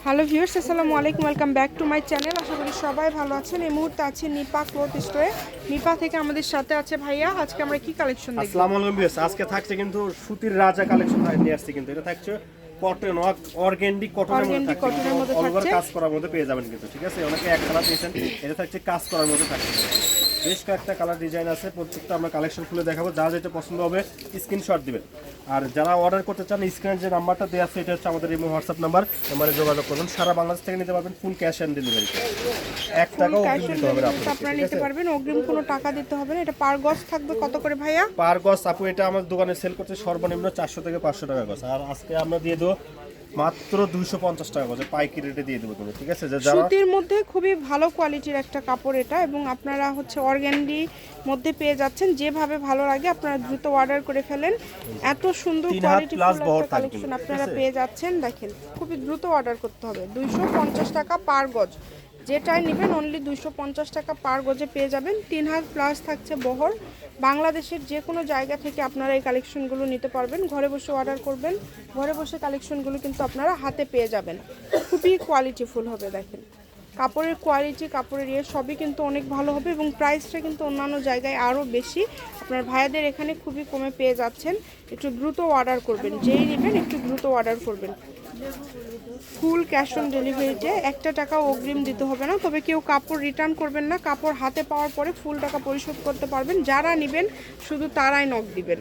Hello viewers, আসসালামু আলাইকুম, welcome back to my channel. আশা করি সবাই ভালো আছেন। এই মুহূর্তে আছি নিপা ক্লথ স্টোরে। নিপা থেকে আমাদের সাথে আছে ভাইয়া। আজকে আমরা কি কালেকশন দেখব? আসসালামু আলাইকুম ভিউয়ার্স, আজকে থাকছে কিন্তু সুতির রাজা কালেকশন নিয়ে আসছে। কিন্তু এটা থাকছে কটন অর্গানডি কটনের মধ্যে থাকছে, অলওভার কাজ করার মধ্যে পেয়ে যাবেন কিন্তু, ঠিক আছে। অনেকে এক কালার দিয়েছেন, এটা থাকছে কাজ করার মধ্যে থাকছে। বেশ কয়েকটা কালার ডিজাইন আছে, প্রত্যেকটা আমরা কালেকশন খুলে দেখাবো। যা যেটা পছন্দ হবে স্ক্রিনশট দিবেন। আর যারা অর্ডার করতে চান, স্ক্রিনে যে নাম্বারটা দেওয়া আছে এটা হচ্ছে আমাদের এই হোয়াটসঅ্যাপ নাম্বারে যোগাযোগ করুন। সারা বাংলাদেশ থেকে নিতে পারবেন, ফুল ক্যাশ অন ডেলিভারি। 1 টাকাও অগ্রিম দিতে হবে না আপনারা নিতে পারবেন, অগ্রিম কোনো টাকা দিতে হবে না। এটা পার গজ থাকবে কত করে ভাইয়া? পার গজ আপু এটা আমার দোকানে সেল করতে সর্বনিম্ন 400 থেকে 500 টাকা গজ। আর আজকে আমরা দিয়ে দেবো মাত্র 250 টাকা গজে, পাইকারি রেটে দিয়ে দেবো তুমি, ঠিক আছে। সুতির মধ্যে খুবই ভালো কোয়ালিটির একটা কাপড় এটা, এবং আপনারা হচ্ছে অর্গানডি মধ্যে পেয়ে যাচ্ছেন। যেভাবে ভালো লাগে আপনারা দ্রুত অর্ডার করে ফেলেন। এত সুন্দর কোয়ালিটি কালেকশন আপনারা পেয়ে যাচ্ছেন। দেখেন, খুবই দ্রুত অর্ডার করতে হবে। 250 টাকা পার গজ, যেটাই নেবেন অনলি 250 টাকা পার গজে পেয়ে যাবেন। 3 হাত প্লাস থাকছে বহর। বাংলাদেশের যে কোনো জায়গা থেকে আপনারা এই কালেকশনগুলো নিতে পারবেন। ঘরে বসে অর্ডার করবেন, ঘরে বসে কালেকশনগুলো কিন্তু আপনারা হাতে পেয়ে যাবেন। খুবই কোয়ালিটিফুল হবে। দেখেন কাপড়ের কোয়ালিটি, কাপড়ের সবই কিন্তু অনেক ভালো হবে, এবং প্রাইসটা কিন্তু অন্যান্য জায়গায় আরও বেশি। আপনার ভাইয়াদের এখানে খুবই কমে পেয়ে যাচ্ছেন। একটু দ্রুত অর্ডার করবেন, যেই নেবেন একটু দ্রুত অর্ডার করবেন। ফুল ক্যাশ অন ডেলিভারিতে 1 টাকাও অগ্রিম দিতে হবে না। তবে কেউ কাপড় রিটার্ন করবেন না, কাপড় হাতে পাওয়ার পরে ফুল টাকা পরিশোধ করতে পারবেন। যারা নেবেন শুধু তারাই নক দিবেন।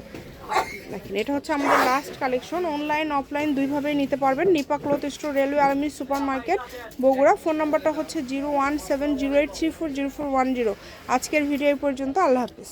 দেখেন, এটা হচ্ছে আমাদের লাস্ট কালেকশন। অনলাইন অফলাইন দুইভাবেই নিতে পারবেন। Nipa cloth store, railway army super market, Bogura. Phone নাম্বারটা হচ্ছে 01708340410। আজকের ভিডিও এই পর্যন্ত। আল্লাহ হাফিজ।